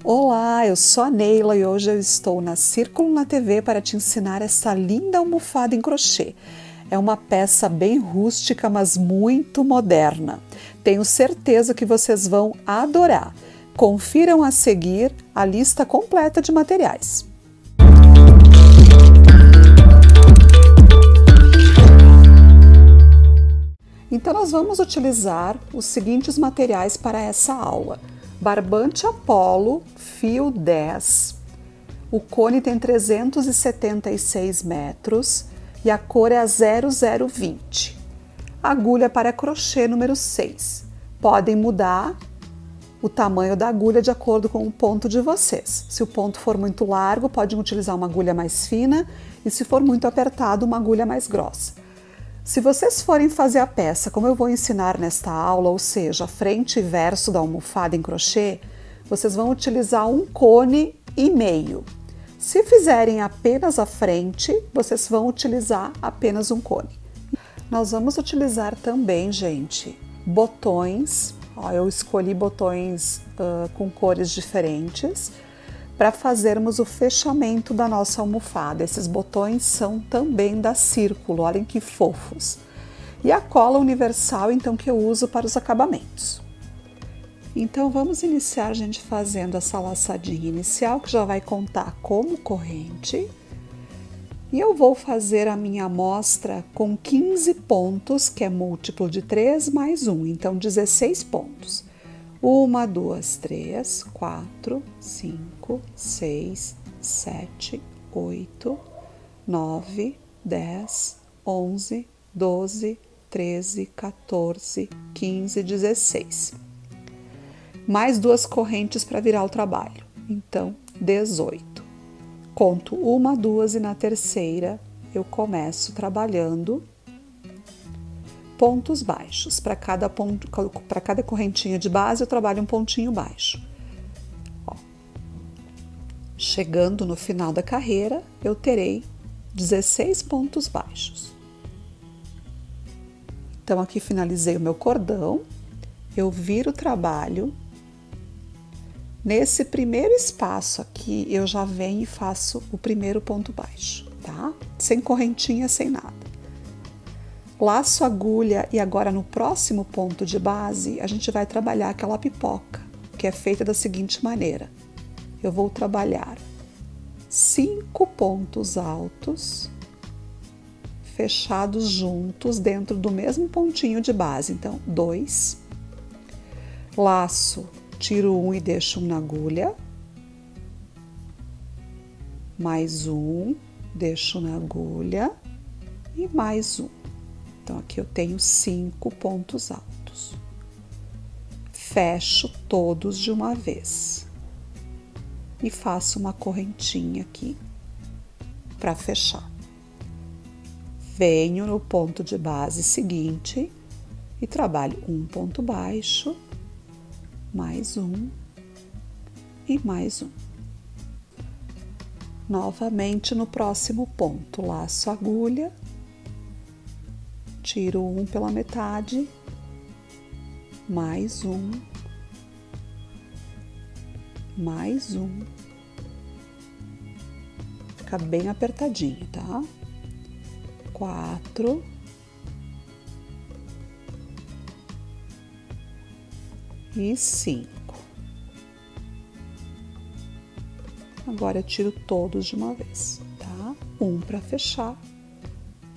Olá, eu sou a Neila e hoje eu estou na Círculo na TV para te ensinar essa linda almofada em crochê. É uma peça bem rústica, mas muito moderna. Tenho certeza que vocês vão adorar. Confiram a seguir a lista completa de materiais. Então nós vamos utilizar os seguintes materiais para essa aula. Barbante Apollo, fio 10, o cone tem 376 metros e a cor é a 0020. Agulha para crochê número 6. Podem mudar o tamanho da agulha de acordo com o ponto de vocês. Se o ponto for muito largo, podem utilizar uma agulha mais fina e se for muito apertado, uma agulha mais grossa. Se vocês forem fazer a peça, como eu vou ensinar nesta aula, ou seja, frente e verso da almofada em crochê, vocês vão utilizar um cone e meio. Se fizerem apenas a frente, vocês vão utilizar apenas um cone. Nós vamos utilizar também, gente, botões. Eu escolhi botões com cores diferentes para fazermos o fechamento da nossa almofada. Esses botões são também da Círculo, olhem que fofos. E a cola universal, então, que eu uso para os acabamentos. Então, vamos iniciar, gente, fazendo essa laçadinha inicial, que já vai contar como corrente. E eu vou fazer a minha amostra com 15 pontos, que é múltiplo de 3 mais 1, então 16 pontos. 1, 2, 3, 4, 5, 6, 7, 8, 9, 10, 11, 12, 13, 14, 15, 16. Mais 2 correntes para virar o trabalho, então 18. Conto 1, 2 e na terceira eu começo trabalhando pontos baixos. Para cada correntinha de base eu trabalho um pontinho baixo. Chegando no final da carreira, eu terei 16 pontos baixos. Então aqui finalizei o meu cordão, eu viro o trabalho. Nesse primeiro espaço aqui, eu já venho e faço o primeiro ponto baixo, tá? Sem correntinha, sem nada. Laço a agulha e agora no próximo ponto de base, a gente vai trabalhar aquela pipoca, que é feita da seguinte maneira. Eu vou trabalhar 5 pontos altos, fechados juntos dentro do mesmo pontinho de base. Então, 2. Laço, tiro 1 e deixo 1 na agulha. Mais 1, deixo na agulha e mais 1. Então, aqui eu tenho 5 pontos altos. Fecho todos de uma vez. E faço uma correntinha aqui para fechar. Venho no ponto de base seguinte e trabalho um ponto baixo, mais um e mais um. Novamente no próximo ponto, laço a agulha. Tiro 1 pela metade, mais um, mais um. Fica bem apertadinho, tá? 4. E 5. Agora eu tiro todos de uma vez, tá? 1 para fechar.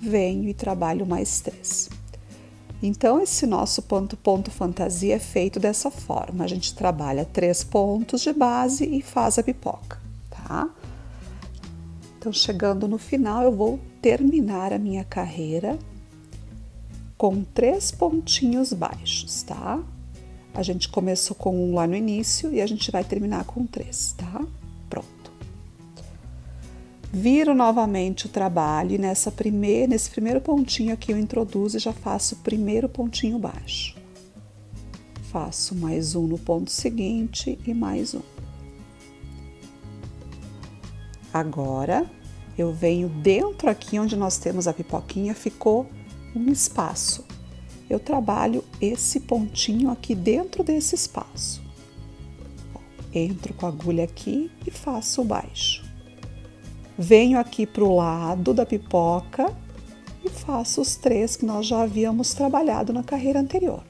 Venho e trabalho mais 3. Então, esse nosso ponto fantasia é feito dessa forma. A gente trabalha 3 pontos de base e faz a pipoca, tá? Então, chegando no final, eu vou terminar a minha carreira com 3 pontinhos baixos, tá? A gente começou com 1 lá no início e a gente vai terminar com 3, tá? Pronto. Viro novamente o trabalho e nesse primeiro pontinho aqui eu introduzo e já faço o primeiro pontinho baixo. Faço mais 1 no ponto seguinte e mais 1. Agora, eu venho dentro aqui onde nós temos a pipoquinha, ficou um espaço. Eu trabalho esse pontinho aqui dentro desse espaço. Entro com a agulha aqui e faço o baixo. Venho aqui para o lado da pipoca e faço os 3 que nós já havíamos trabalhado na carreira anterior.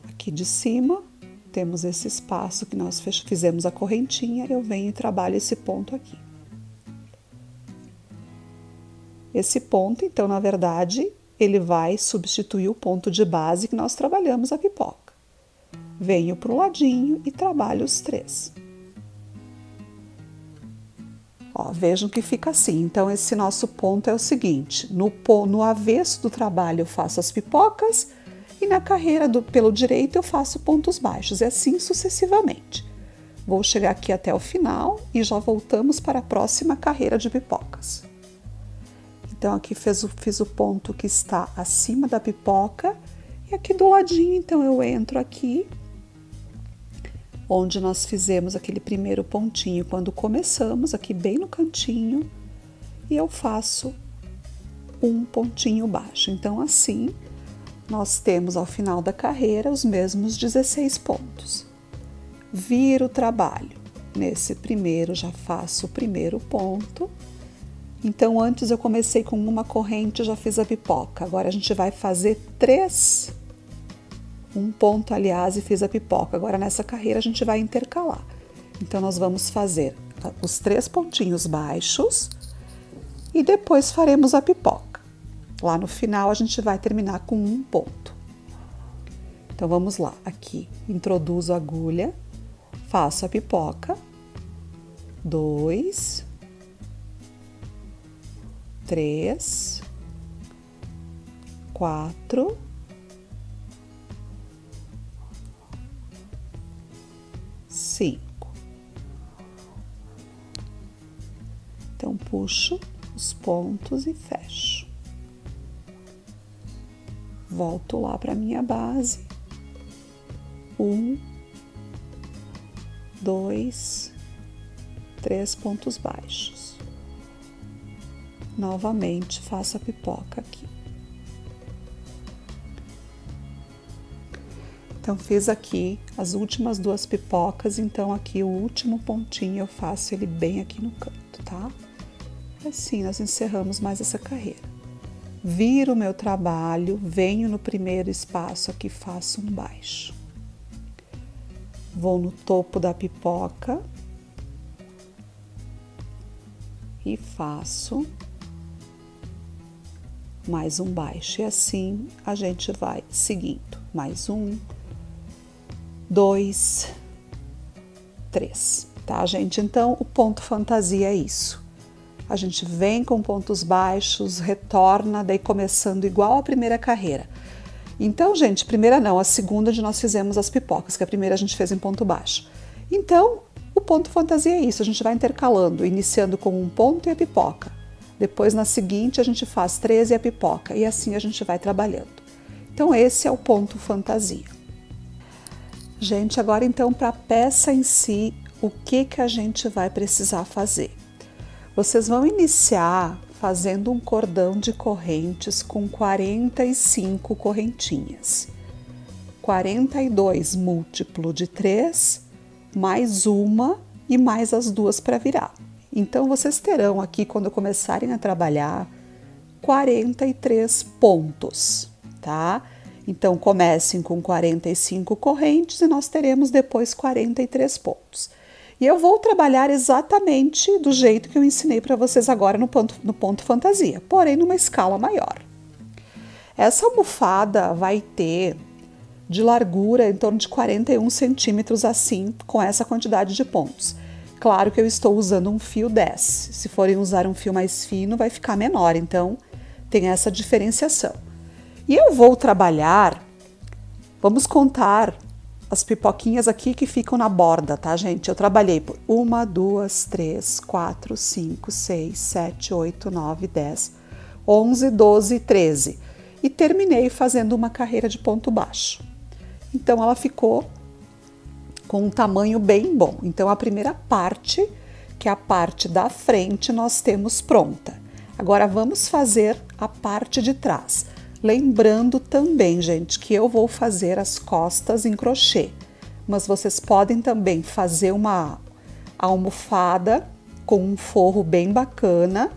Aqui de cima, temos esse espaço que nós fizemos a correntinha, eu venho e trabalho esse ponto aqui. Esse ponto, então, na verdade, ele vai substituir o ponto de base que nós trabalhamos a pipoca. Venho para o ladinho e trabalho os 3. Ó, vejam que fica assim. Então, esse nosso ponto é o seguinte: no avesso do trabalho eu faço as pipocas e na carreira pelo direito eu faço pontos baixos, e assim sucessivamente. Vou chegar aqui até o final e já voltamos para a próxima carreira de pipocas. Então, aqui fiz o ponto que está acima da pipoca e aqui do ladinho, então, eu entro aqui onde nós fizemos aquele primeiro pontinho quando começamos, aqui bem no cantinho, e eu faço um pontinho baixo. Então, assim, nós temos ao final da carreira os mesmos 16 pontos. Viro o trabalho. Nesse primeiro, já faço o primeiro ponto. Então, antes eu comecei com uma corrente, já fiz a pipoca. Agora, a gente vai fazer 3. Um ponto, aliás, e fiz a pipoca. Agora, nessa carreira, a gente vai intercalar. Então, nós vamos fazer os 3 pontinhos baixos e depois faremos a pipoca. Lá no final, a gente vai terminar com um ponto. Então, vamos lá. Aqui, introduzo a agulha, faço a pipoca. 2, 3, 4, 5. Então, puxo os pontos e fecho. Volto lá para minha base. 1, 2, 3 pontos baixos. Novamente, faço a pipoca aqui. Então, fiz aqui as últimas 2 pipocas, então aqui o último pontinho eu faço ele bem aqui no canto, tá? Assim, nós encerramos mais essa carreira. Viro o meu trabalho, venho no primeiro espaço aqui, faço um baixo. Vou no topo da pipoca e faço mais um baixo. E assim a gente vai seguindo. Mais 1, 2, 3, tá, gente? Então, o ponto fantasia é isso. A gente vem com pontos baixos, retorna, daí começando igual a primeira carreira. Então, gente, primeira não, a segunda onde nós fizemos as pipocas, que a primeira a gente fez em ponto baixo. Então, o ponto fantasia é isso, a gente vai intercalando, iniciando com um ponto e a pipoca. Depois, na seguinte, a gente faz 3 e a pipoca, e assim a gente vai trabalhando. Então, esse é o ponto fantasia. Gente, agora então, para a peça em si, o que a gente vai precisar fazer? Vocês vão iniciar fazendo um cordão de correntes com 45 correntinhas. 42 múltiplo de 3, mais uma e mais as 2 para virar. Então, vocês terão aqui, quando começarem a trabalhar, 43 pontos, tá? Então, comecem com 45 correntes e nós teremos depois 43 pontos. E eu vou trabalhar exatamente do jeito que eu ensinei para vocês agora no ponto fantasia, porém numa escala maior. Essa almofada vai ter de largura em torno de 41 centímetros assim, com essa quantidade de pontos. Claro que eu estou usando um fio 10, se forem usar um fio mais fino vai ficar menor, então tem essa diferenciação. E eu vou trabalhar, vamos contar as pipoquinhas aqui que ficam na borda, tá, gente? Eu trabalhei por 1, 2, 3, 4, 5, 6, 7, 8, 9, 10, 11, 12 e 13. E terminei fazendo uma carreira de ponto baixo. Então, ela ficou com um tamanho bem bom. Então, a primeira parte, que é a parte da frente, nós temos pronta. Agora, vamos fazer a parte de trás. Lembrando também, gente, que eu vou fazer as costas em crochê, mas vocês podem também fazer uma almofada com um forro bem bacana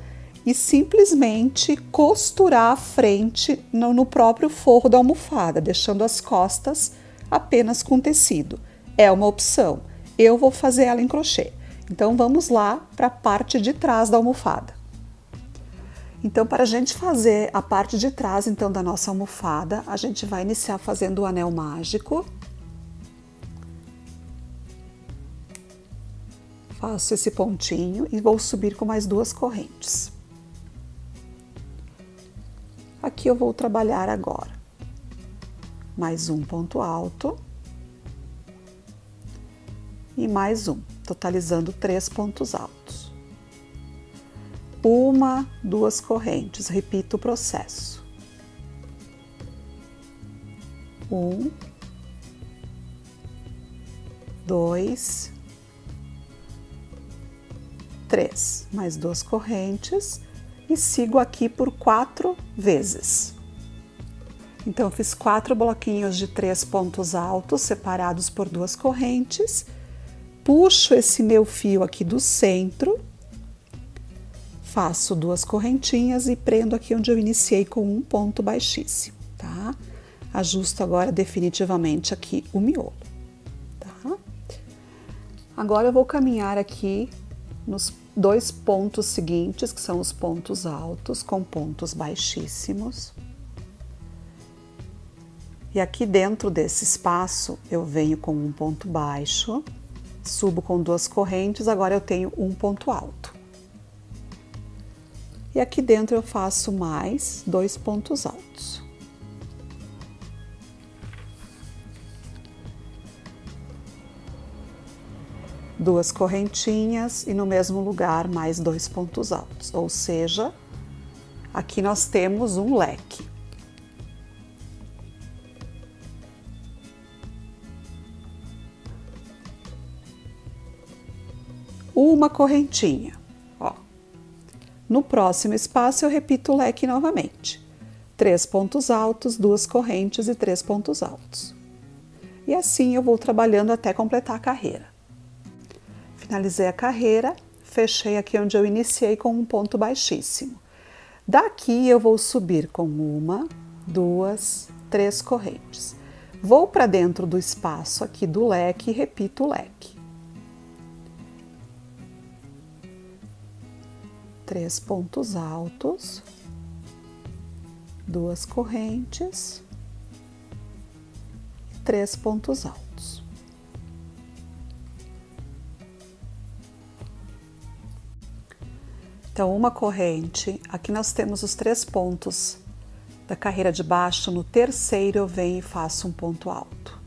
e simplesmente costurar a frente no próprio forro da almofada, deixando as costas apenas com tecido. É uma opção. Eu vou fazer ela em crochê. Então vamos lá para a parte de trás da almofada. Então, para a gente fazer a parte de trás, então, da nossa almofada, a gente vai iniciar fazendo o anel mágico. Faço esse pontinho e vou subir com mais 2 correntes. Aqui eu vou trabalhar agora mais um ponto alto e mais um, totalizando 3 pontos altos. 1, 2 correntes, repito o processo. 1, 2, 3, mais 2 correntes e sigo aqui por 4 vezes. Então, eu fiz 4 bloquinhos de 3 pontos altos separados por 2 correntes, puxo esse meu fio aqui do centro, faço 2 correntinhas e prendo aqui onde eu iniciei com um ponto baixíssimo, tá? Ajusto agora definitivamente aqui o miolo, tá? Agora eu vou caminhar aqui nos 2 pontos seguintes, que são os pontos altos com pontos baixíssimos. E aqui dentro desse espaço eu venho com um ponto baixo, subo com 2 correntes, agora eu tenho um ponto alto. E aqui dentro eu faço mais 2 pontos altos. Duas correntinhas e no mesmo lugar mais 2 pontos altos, ou seja, aqui nós temos um leque. Uma correntinha, ó. No próximo espaço eu repito o leque novamente. 3 pontos altos, 2 correntes e 3 pontos altos. E assim eu vou trabalhando até completar a carreira. Finalizei a carreira, fechei aqui onde eu iniciei com um ponto baixíssimo. Daqui eu vou subir com 1, 2, 3 correntes. Vou para dentro do espaço aqui do leque e repito o leque. 3 pontos altos, 2 correntes, 3 pontos altos. Então, uma corrente, aqui nós temos os 3 pontos da carreira de baixo, no terceiro eu venho e faço um ponto alto.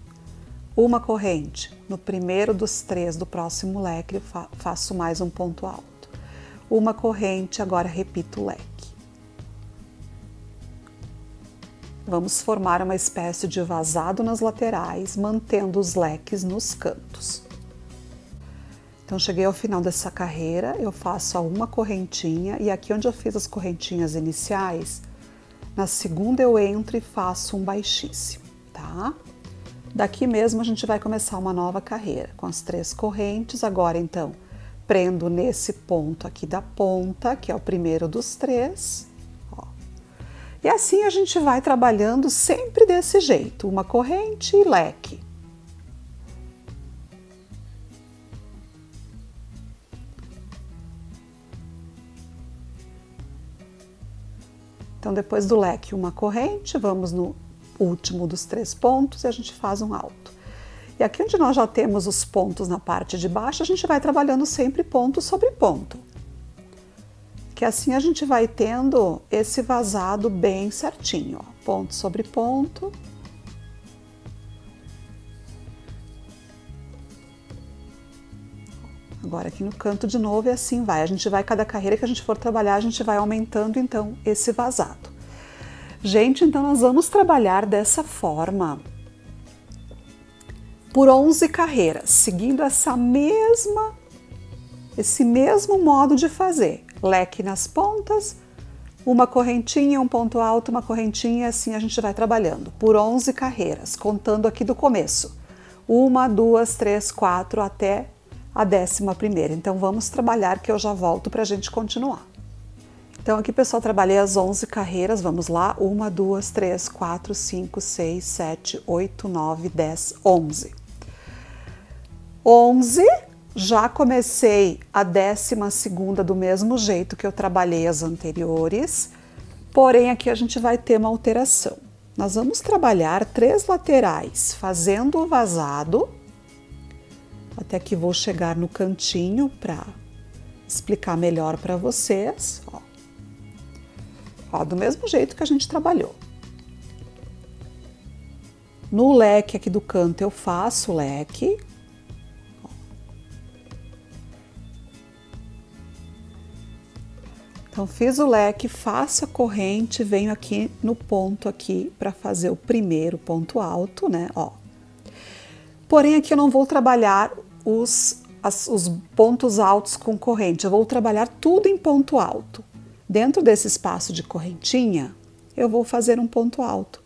Uma corrente, no primeiro dos 3 do próximo leque eu faço mais um ponto alto. Uma corrente, agora repito o leque. Vamos formar uma espécie de vazado nas laterais, mantendo os leques nos cantos. Então, cheguei ao final dessa carreira, eu faço uma correntinha e aqui onde eu fiz as correntinhas iniciais, na segunda eu entro e faço um baixíssimo, tá? Daqui mesmo a gente vai começar uma nova carreira, com as 3 correntes, agora então, prendo nesse ponto aqui da ponta, que é o primeiro dos 3, ó. E assim a gente vai trabalhando sempre desse jeito, uma corrente e leque. Então, depois do leque, uma corrente, vamos no último dos 3 pontos e a gente faz um alto. E aqui onde nós já temos os pontos na parte de baixo, a gente vai trabalhando sempre ponto sobre ponto. Que assim a gente vai tendo esse vazado bem certinho, ó. Ponto sobre ponto. Agora aqui no canto de novo e assim vai. A gente vai, cada carreira que a gente for trabalhar, a gente vai aumentando então esse vazado. Gente, então nós vamos trabalhar dessa forma por 11 carreiras, seguindo esse mesmo modo de fazer. Leque nas pontas, uma correntinha, um ponto alto, uma correntinha, assim a gente vai trabalhando por 11 carreiras, contando aqui do começo. 1, 2, 3, 4 até a 11ª. Então vamos trabalhar que eu já volto para a gente continuar. Então aqui, pessoal, trabalhei as 11 carreiras, vamos lá, 1, 2, 3, 4, 5, 6, 7, 8, 9, 10, 11. 11, já comecei a 12ª do mesmo jeito que eu trabalhei as anteriores, porém aqui a gente vai ter uma alteração. Nós vamos trabalhar 3 laterais, fazendo o vazado, até que vou chegar no cantinho para explicar melhor para vocês, ó. Ó, do mesmo jeito que a gente trabalhou. No leque aqui do canto eu faço o leque. Então fiz o leque, faço a corrente, venho aqui no ponto aqui para fazer o primeiro ponto alto, né, ó. Porém aqui eu não vou trabalhar os pontos altos com corrente, eu vou trabalhar tudo em ponto alto. Dentro desse espaço de correntinha, eu vou fazer um ponto alto.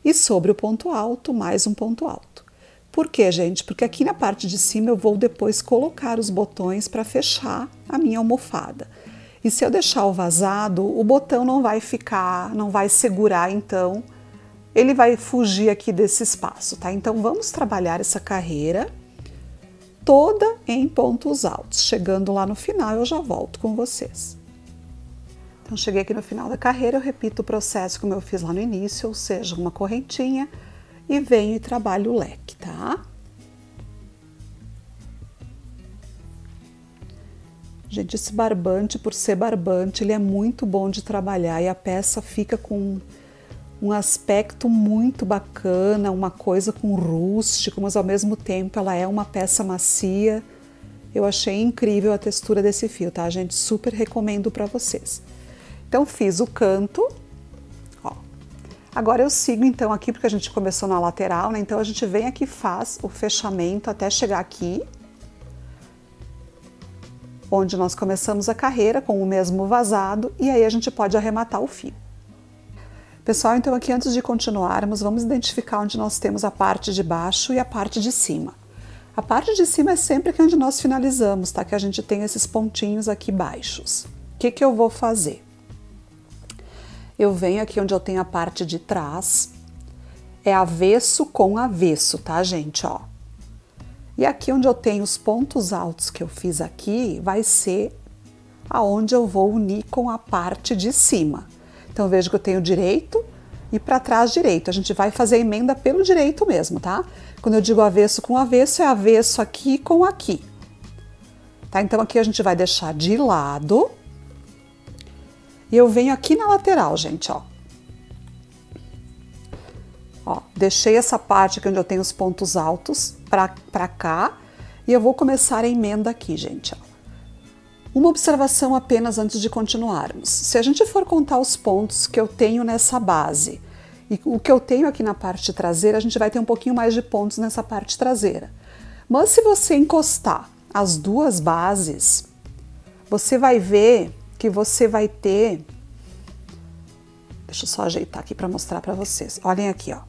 E sobre o ponto alto, mais um ponto alto. Por quê, gente? Porque aqui na parte de cima eu vou depois colocar os botões para fechar a minha almofada. E se eu deixar o vazado, o botão não vai ficar, não vai segurar, então ele vai fugir aqui desse espaço, tá? Então vamos trabalhar essa carreira toda em pontos altos. Chegando lá no final, eu já volto com vocês. Então, cheguei aqui no final da carreira, eu repito o processo como eu fiz lá no início, ou seja, uma correntinha, e venho e trabalho o leque, tá? Gente, esse barbante, por ser barbante, ele é muito bom de trabalhar e a peça fica com um aspecto muito bacana, uma coisa com rústico, mas ao mesmo tempo ela é uma peça macia. Eu achei incrível a textura desse fio, tá, gente? Super recomendo para vocês. Então, fiz o canto, ó. Agora eu sigo, então, aqui, porque a gente começou na lateral, né? Então, a gente vem aqui e faz o fechamento até chegar aqui, onde nós começamos a carreira com o mesmo vazado, e aí a gente pode arrematar o fio. Pessoal, então aqui antes de continuarmos, vamos identificar onde nós temos a parte de baixo e a parte de cima. A parte de cima é sempre aqui onde nós finalizamos, tá? Que a gente tem esses pontinhos aqui baixos. O que que eu vou fazer? Eu venho aqui onde eu tenho a parte de trás, é avesso com avesso, tá, gente, ó. E aqui onde eu tenho os pontos altos que eu fiz aqui, vai ser aonde eu vou unir com a parte de cima. Então, veja que eu tenho direito e para trás direito. A gente vai fazer a emenda pelo direito mesmo, tá? Quando eu digo avesso com avesso, é avesso aqui com aqui. Tá? Então, aqui a gente vai deixar de lado. E eu venho aqui na lateral, gente, ó. Ó, deixei essa parte aqui onde eu tenho os pontos altos pra cá. E eu vou começar a emenda aqui, gente, ó. Uma observação apenas antes de continuarmos. Se a gente for contar os pontos que eu tenho nessa base e o que eu tenho aqui na parte traseira, a gente vai ter um pouquinho mais de pontos nessa parte traseira. Mas se você encostar as duas bases, você vai ver que você vai ter... Deixa eu só ajeitar aqui para mostrar para vocês. Olhem aqui, ó.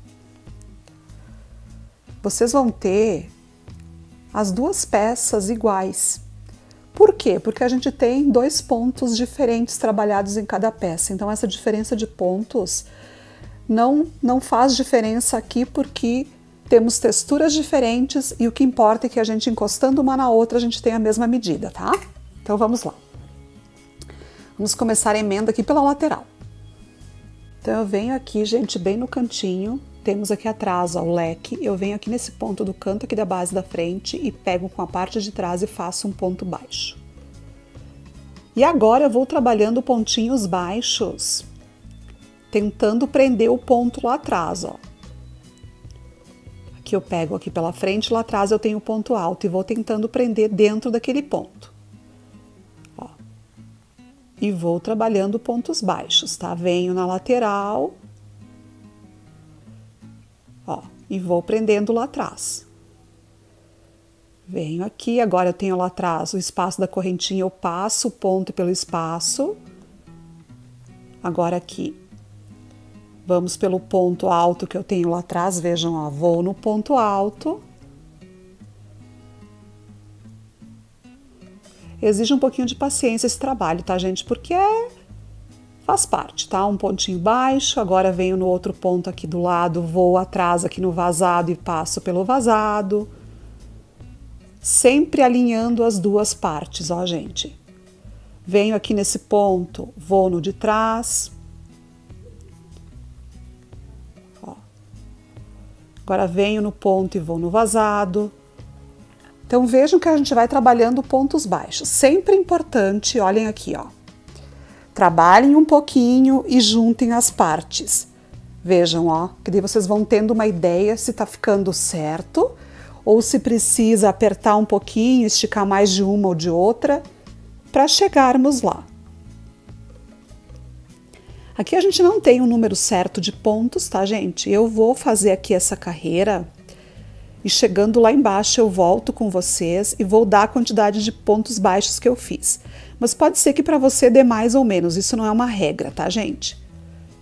Vocês vão ter as duas peças iguais. Por quê? Porque a gente tem dois pontos diferentes trabalhados em cada peça. Então, essa diferença de pontos não faz diferença aqui porque temos texturas diferentes e o que importa é que a gente encostando uma na outra, a gente tem a mesma medida, tá? Então, vamos lá. Vamos começar a emenda aqui pela lateral. Então, eu venho aqui, gente, bem no cantinho. Temos aqui atrás, ó, o leque. Eu venho aqui nesse ponto do canto aqui da base da frente e pego com a parte de trás e faço um ponto baixo. E agora eu vou trabalhando pontinhos baixos, tentando prender o ponto lá atrás, ó. Aqui eu pego aqui pela frente, lá atrás eu tenho o ponto alto e vou tentando prender dentro daquele ponto. Ó. E vou trabalhando pontos baixos, tá? Venho na lateral, ó, e vou prendendo lá atrás. Venho aqui, agora eu tenho lá atrás o espaço da correntinha, eu passo o ponto pelo espaço, Agora aqui, vamos pelo ponto alto que eu tenho lá atrás, vejam, ó, vou no ponto alto. Exige um pouquinho de paciência esse trabalho, tá, gente? Porque faz parte, tá? Um pontinho baixo, agora venho no outro ponto aqui do lado, vou atrás aqui no vazado e passo pelo vazado. Sempre alinhando as duas partes, ó, gente. Venho aqui nesse ponto, vou no de trás. Ó. Agora venho no ponto e vou no vazado. Então vejam que a gente vai trabalhando pontos baixos. Sempre importante, olhem aqui, ó. Trabalhem um pouquinho e juntem as partes. Vejam, ó, que daí vocês vão tendo uma ideia se tá ficando certo ou se precisa apertar um pouquinho, esticar mais de uma ou de outra para chegarmos lá. Aqui a gente não tem um número certo de pontos, tá, gente? Eu vou fazer aqui essa carreira e chegando lá embaixo eu volto com vocês e vou dar a quantidade de pontos baixos que eu fiz. Mas pode ser que para você dê mais ou menos, isso não é uma regra, tá, gente?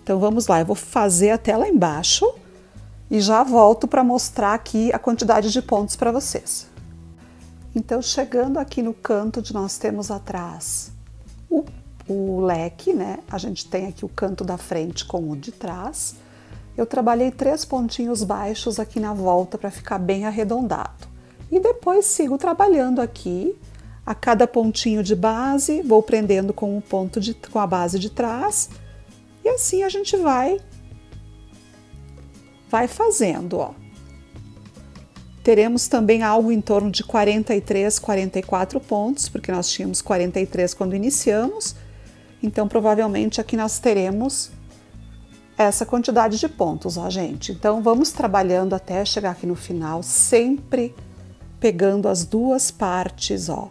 Então vamos lá, eu vou fazer até lá embaixo e já volto para mostrar aqui a quantidade de pontos para vocês. Então chegando aqui no canto onde nós temos atrás o leque, né? A gente tem aqui o canto da frente com o de trás. Eu trabalhei 3 pontinhos baixos aqui na volta para ficar bem arredondado. E depois sigo trabalhando aqui, a cada pontinho de base, vou prendendo com um ponto com a base de trás. E assim a gente vai fazendo, ó. Teremos também algo em torno de 43, 44 pontos, porque nós tínhamos 43 quando iniciamos. Então, provavelmente aqui nós teremos essa quantidade de pontos, ó, gente. Então, vamos trabalhando até chegar aqui no final, sempre pegando as duas partes, ó.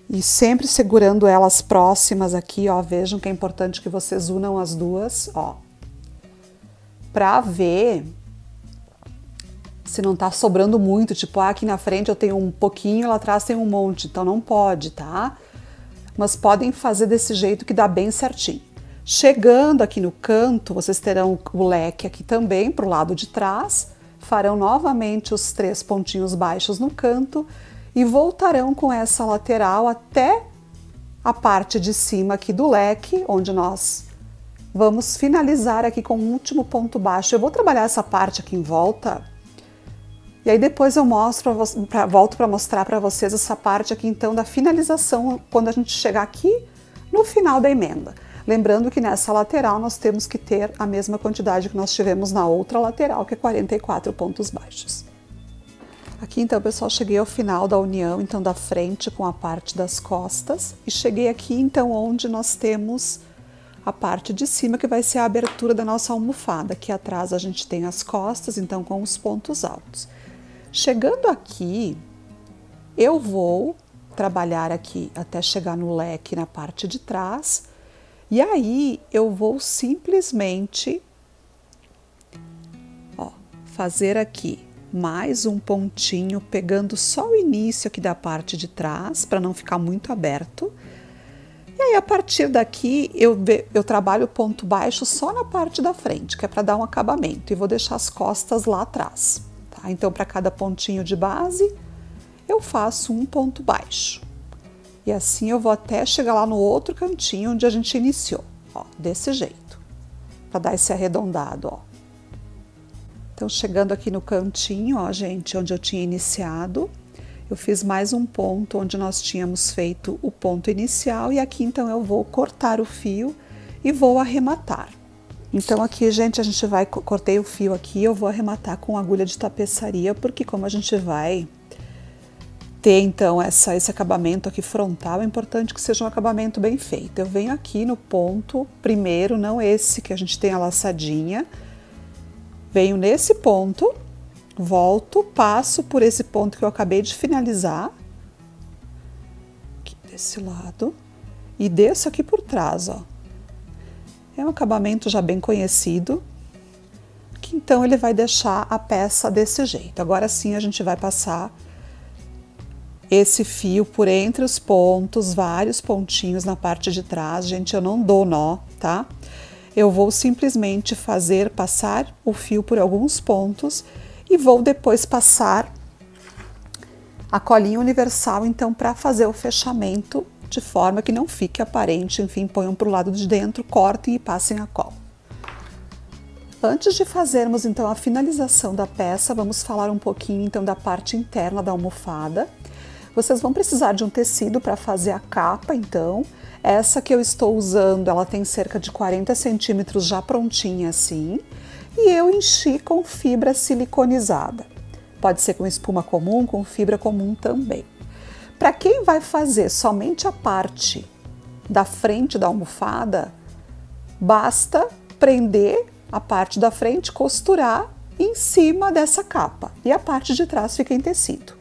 E sempre segurando elas próximas aqui, ó. Vejam que é importante que vocês unam as duas, ó. Pra ver se não tá sobrando muito, tipo, aqui na frente eu tenho um pouquinho, lá atrás tem um monte. Então, não pode, tá? Mas podem fazer desse jeito que dá bem certinho. Chegando aqui no canto, vocês terão o leque aqui também para o lado de trás, farão novamente os 3 pontinhos baixos no canto e voltarão com essa lateral até a parte de cima aqui do leque, onde nós vamos finalizar aqui com o último ponto baixo. Eu vou trabalhar essa parte aqui em volta e aí depois eu volto para mostrar para vocês essa parte aqui então da finalização, quando a gente chegar aqui no final da emenda. Lembrando que nessa lateral nós temos que ter a mesma quantidade que nós tivemos na outra lateral, que é 44 pontos baixos. Aqui então, pessoal, cheguei ao final da união, então, da frente com a parte das costas. E cheguei aqui, então, onde nós temos a parte de cima, que vai ser a abertura da nossa almofada. Aqui atrás a gente tem as costas, então, com os pontos altos. Chegando aqui, eu vou trabalhar aqui até chegar no leque na parte de trás. E aí, eu vou simplesmente, ó, fazer aqui mais um pontinho, pegando só o início aqui da parte de trás, para não ficar muito aberto. E aí, a partir daqui, eu trabalho o ponto baixo só na parte da frente, que é para dar um acabamento. E vou deixar as costas lá atrás, tá? Então, para cada pontinho de base, eu faço um ponto baixo. E assim eu vou até chegar lá no outro cantinho onde a gente iniciou, ó, desse jeito, para dar esse arredondado, ó. Então, chegando aqui no cantinho, ó, gente, onde eu tinha iniciado, eu fiz mais um ponto onde nós tínhamos feito o ponto inicial e aqui, então, eu vou cortar o fio e vou arrematar. Então, aqui, gente, cortei o fio aqui, eu vou arrematar com agulha de tapeçaria, porque como a gente vai ter, então, esse acabamento aqui frontal, é importante que seja um acabamento bem feito. Eu venho aqui no ponto primeiro, não esse que a gente tem a laçadinha, venho nesse ponto, volto, passo por esse ponto que eu acabei de finalizar, aqui desse lado, e desço aqui por trás, ó. É um acabamento já bem conhecido, que então ele vai deixar a peça desse jeito. Agora sim a gente vai passar esse fio por entre os pontos, vários pontinhos na parte de trás. Gente, eu não dou nó, tá? Eu vou simplesmente passar o fio por alguns pontos e vou depois passar a colinha universal, então, para fazer o fechamento de forma que não fique aparente, enfim, ponham para o lado de dentro, cortem e passem a cola. Antes de fazermos, então, a finalização da peça, vamos falar um pouquinho, então, da parte interna da almofada. Vocês vão precisar de um tecido para fazer a capa, então. Essa que eu estou usando, ela tem cerca de 40 centímetros já prontinha assim. E eu enchi com fibra siliconizada. Pode ser com espuma comum, com fibra comum também. Para quem vai fazer somente a parte da frente da almofada, basta prender a parte da frente, costurar em cima dessa capa. E a parte de trás fica em tecido.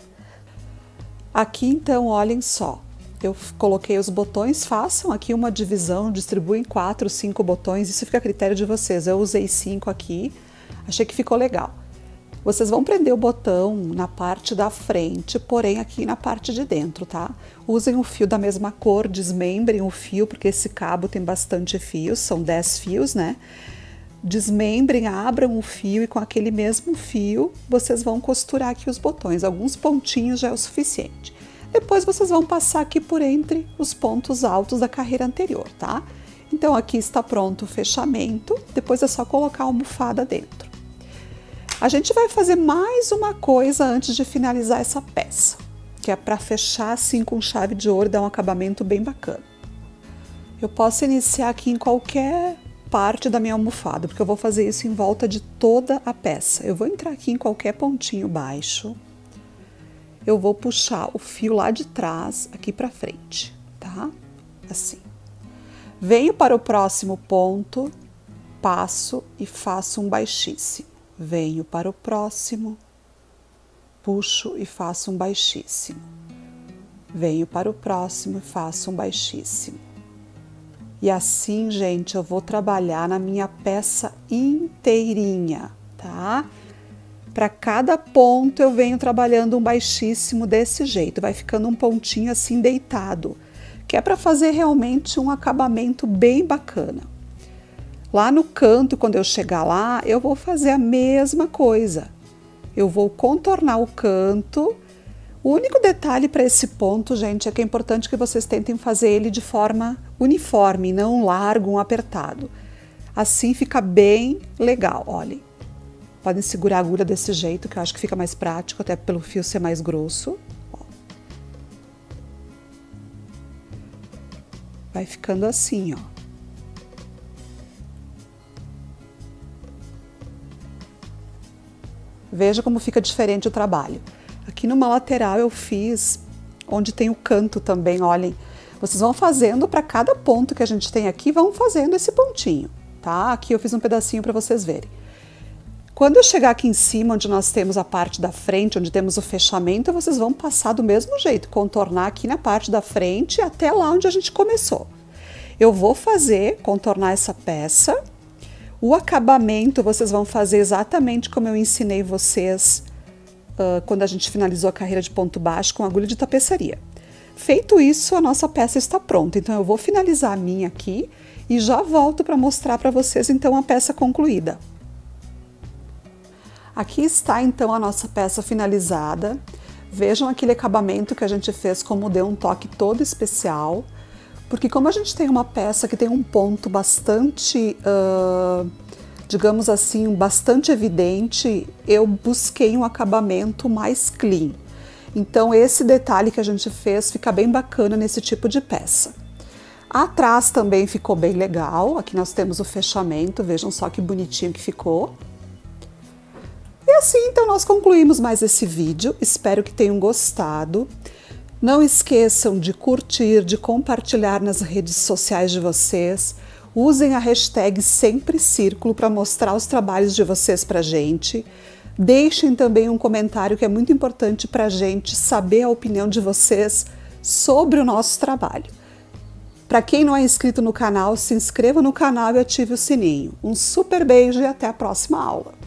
Aqui então, olhem só, eu coloquei os botões, façam aqui uma divisão, distribuem 4, 5 botões, isso fica a critério de vocês. Eu usei 5 aqui, achei que ficou legal. Vocês vão prender o botão na parte da frente, porém aqui na parte de dentro, tá? Usem o fio da mesma cor, desmembrem o fio, porque esse cabo tem bastante fios, são 10 fios, né? Desmembrem, abram o fio e com aquele mesmo fio vocês vão costurar aqui os botões. Alguns pontinhos já é o suficiente. Depois vocês vão passar aqui por entre os pontos altos da carreira anterior, tá? Então aqui está pronto o fechamento, depois é só colocar a almofada dentro. A gente vai fazer mais uma coisa antes de finalizar essa peça, que é para fechar assim com chave de ouro e dar um acabamento bem bacana. Eu posso iniciar aqui em qualquer parte da minha almofada, porque eu vou fazer isso em volta de toda a peça. Eu vou entrar aqui em qualquer pontinho baixo, eu vou puxar o fio lá de trás aqui para frente, tá? Assim. Venho para o próximo ponto, passo e faço um baixíssimo. Venho para o próximo, puxo e faço um baixíssimo. Venho para o próximo e faço um baixíssimo. E assim, gente, eu vou trabalhar na minha peça inteirinha, tá? Para cada ponto eu venho trabalhando um baixíssimo desse jeito, vai ficando um pontinho assim deitado, que é para fazer realmente um acabamento bem bacana. Lá no canto, quando eu chegar lá, eu vou fazer a mesma coisa. Eu vou contornar o canto. O único detalhe para esse ponto, gente, é que é importante que vocês tentem fazer ele de forma uniforme, não largo, um apertado. Assim fica bem legal, olhem. Podem segurar a agulha desse jeito, que eu acho que fica mais prático, até pelo fio ser mais grosso. Ó. Vai ficando assim, ó. Veja como fica diferente o trabalho. Aqui numa lateral eu fiz onde tem o canto também, olhem. Vocês vão fazendo para cada ponto que a gente tem aqui, vão fazendo esse pontinho, tá? Aqui eu fiz um pedacinho para vocês verem. Quando eu chegar aqui em cima, onde nós temos a parte da frente, onde temos o fechamento, vocês vão passar do mesmo jeito, contornar aqui na parte da frente até lá onde a gente começou. Eu vou contornar essa peça. O acabamento vocês vão fazer exatamente como eu ensinei vocês quando a gente finalizou a carreira de ponto baixo com agulha de tapeçaria. Feito isso, a nossa peça está pronta. Então eu vou finalizar a minha aqui e já volto para mostrar para vocês então a peça concluída. Aqui está então a nossa peça finalizada. Vejam aquele acabamento que a gente fez, como deu um toque todo especial. Porque como a gente tem uma peça que tem um ponto bastante, digamos assim, bastante evidente, eu busquei um acabamento mais clean. Então esse detalhe que a gente fez fica bem bacana nesse tipo de peça. Atrás também ficou bem legal, aqui nós temos o fechamento, vejam só que bonitinho que ficou. E assim então nós concluímos mais esse vídeo, espero que tenham gostado. Não esqueçam de curtir, de compartilhar nas redes sociais de vocês. Usem a hashtag SempreCírculo para mostrar os trabalhos de vocês para a gente. Deixem também um comentário que é muito importante para a gente saber a opinião de vocês sobre o nosso trabalho. Para quem não é inscrito no canal, se inscreva no canal e ative o sininho. Um super beijo e até a próxima aula!